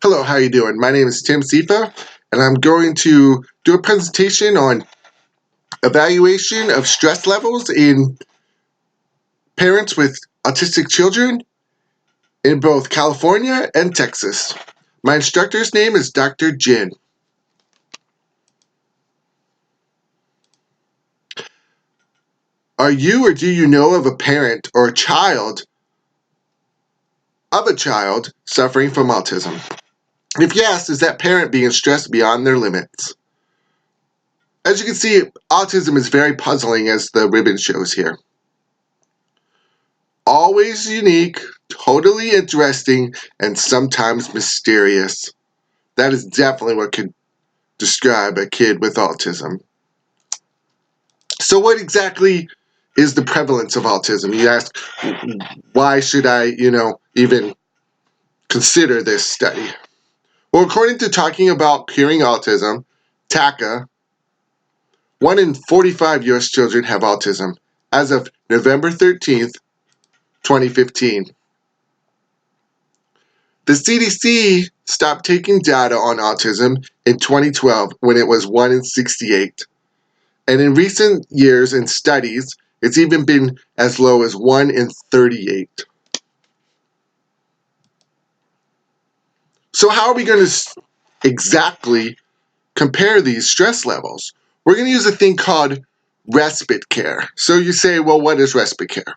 Hello, how you doing? My name is Tim Sifa, and I'm going to do a presentation on evaluation of stress levels in parents with autistic children in both California and Texas. My instructor's name is Dr. Jin. Are you or do you know of a parent or a child of a child suffering from autism? If yes, is that parent being stressed beyond their limits? As you can see, autism is very puzzling, as the ribbon shows here. Always unique, totally interesting, and sometimes mysterious. That is definitely what could describe a kid with autism. So what exactly is the prevalence of autism? You ask, why should I, even consider this study? Well, according to Talking About Curing Autism, TACA, 1 in 45 U.S. children have autism as of November 13th, 2015. The CDC stopped taking data on autism in 2012 when it was 1 in 68. And in recent years and studies, it's even been as low as 1 in 38. So how are we going to exactly compare these stress levels? We're going to use a thing called respite care. So you say, well, what is respite care?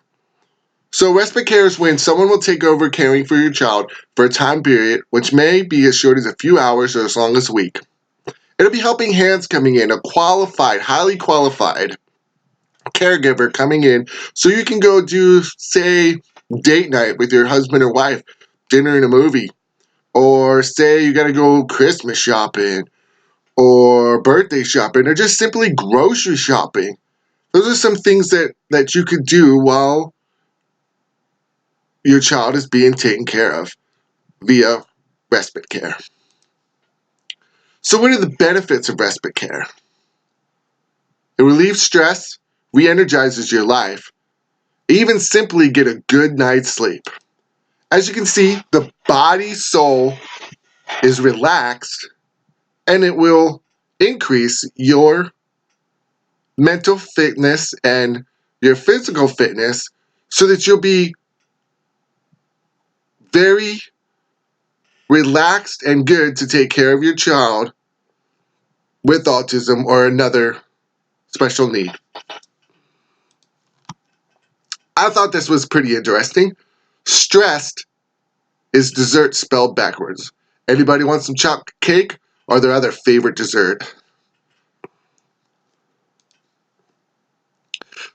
So respite care is when someone will take over caring for your child for a time period, which may be as short as a few hours or as long as a week. It'll be helping hands coming in, a qualified, highly qualified caregiver coming in, so you can go do, say, date night with your husband or wife, dinner and a movie, or say you gotta go Christmas shopping, or birthday shopping, or just simply grocery shopping. Those are some things that you could do while your child is being taken care of via respite care. So what are the benefits of respite care? It relieves stress, re-energizes your life, even simply get a good night's sleep. As you can see, the body, soul is relaxed, and it will increase your mental fitness and your physical fitness so that you'll be very relaxed and good to take care of your child with autism or another special need. I thought this was pretty interesting. Stressed is dessert spelled backwards. Anybody want some chocolate cake or their other favorite dessert?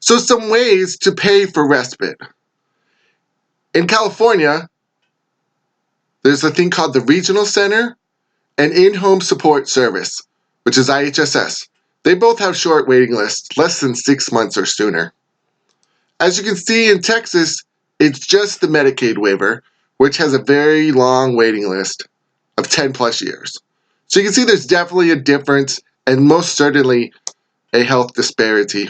So some ways to pay for respite. In California, there's a thing called the Regional Center and In-Home Support Service, which is IHSS. They both have short waiting lists, less than 6 months or sooner. As you can see in Texas, it's just the Medicaid waiver, which has a very long waiting list of 10 plus years. So you can see there's definitely a difference and most certainly a health disparity.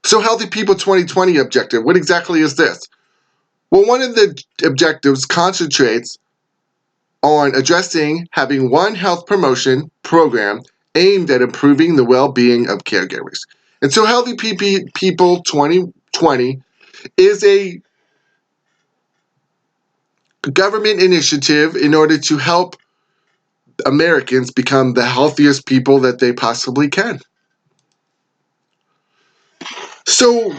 So Healthy People 2020 objective, what exactly is this? Well, one of the objectives concentrates on addressing having one health promotion program aimed at improving the well-being of caregivers. And so Healthy People 2020 is a government initiative in order to help Americans become the healthiest people that they possibly can. So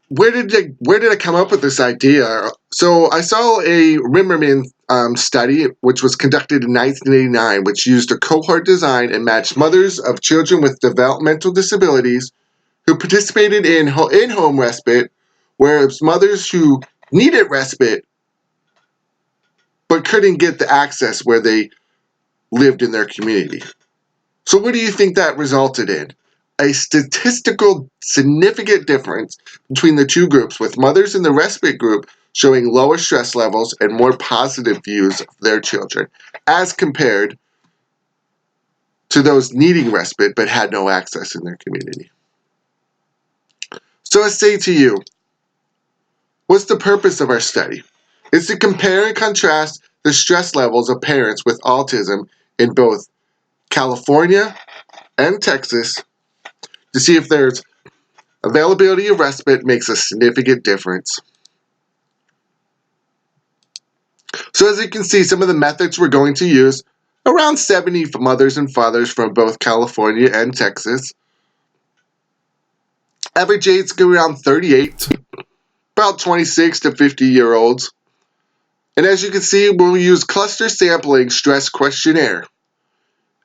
where did I come up with this idea? So I saw a Rimmerman study, which was conducted in 1989, which used a cohort design and matched mothers of children with developmental disabilities who participated in in-home respite, whereas mothers who needed respite but couldn't get the access where they lived in their community. So what do you think that resulted in? A statistical significant difference between the two groups, with mothers in the respite group showing lower stress levels and more positive views of their children, as compared to those needing respite but had no access in their community. So I say to you, what's the purpose of our study? is to compare and contrast the stress levels of parents with autism in both California and Texas to see if there's availability of respite makes a significant difference. So as you can see, some of the methods we're going to use, around 70 mothers and fathers from both California and Texas. Average age is going to be around 38, about 26 to 50-year-olds. And as you can see, we'll use cluster sampling stress questionnaire.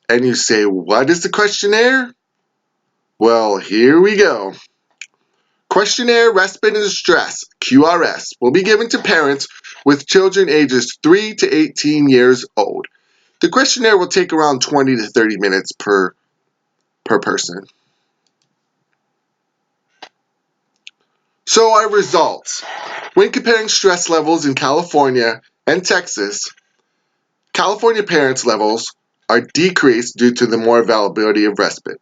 And you say, what is the questionnaire? Well, here we go. Questionnaire Respite and Stress, QRS, will be given to parents with children ages 3 to 18 years old. The questionnaire will take around 20 to 30 minutes per person. So our results. When comparing stress levels in California and Texas, California parents' levels are decreased due to the more availability of respite.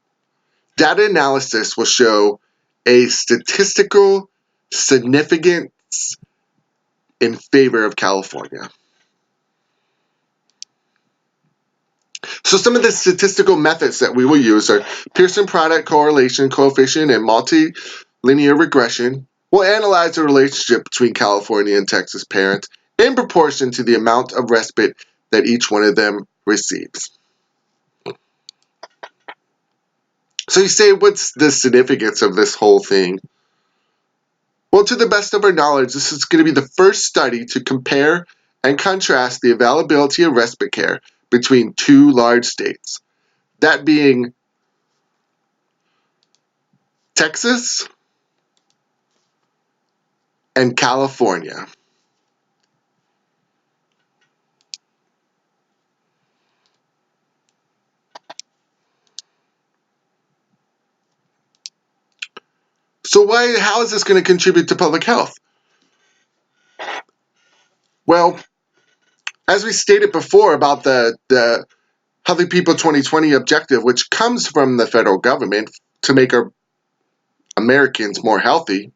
Data analysis will show a statistical significance in favor of California. So some of the statistical methods that we will use are Pearson product correlation coefficient and multilinear regression. We'll analyze the relationship between California and Texas parents in proportion to the amount of respite that each one of them receives. So you say, what's the significance of this whole thing? Well, to the best of our knowledge, this is going to be the first study to compare and contrast the availability of respite care between two large states, that being Texas and California. So how is this going to contribute to public health? Well, as we stated before about the Healthy People 2020 objective, which comes from the federal government to make our Americans more healthy,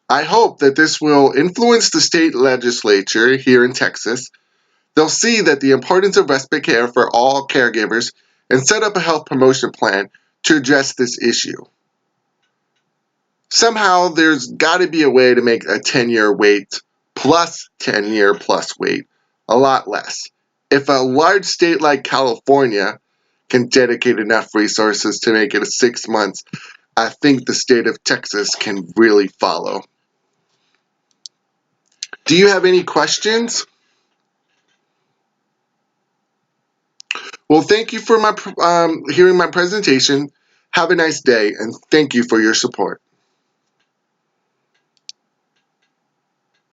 I hope that this will influence the state legislature here in Texas. They'll see that the importance of respite care for all caregivers and set up a health promotion plan to address this issue. Somehow there's got to be a way to make a 10-year wait plus 10-year plus wait a lot less. If a large state like California can dedicate enough resources to make it a 6 months, I think the state of Texas can really follow. Do you have any questions? Well, thank you for hearing my presentation. Have a nice day, and thank you for your support.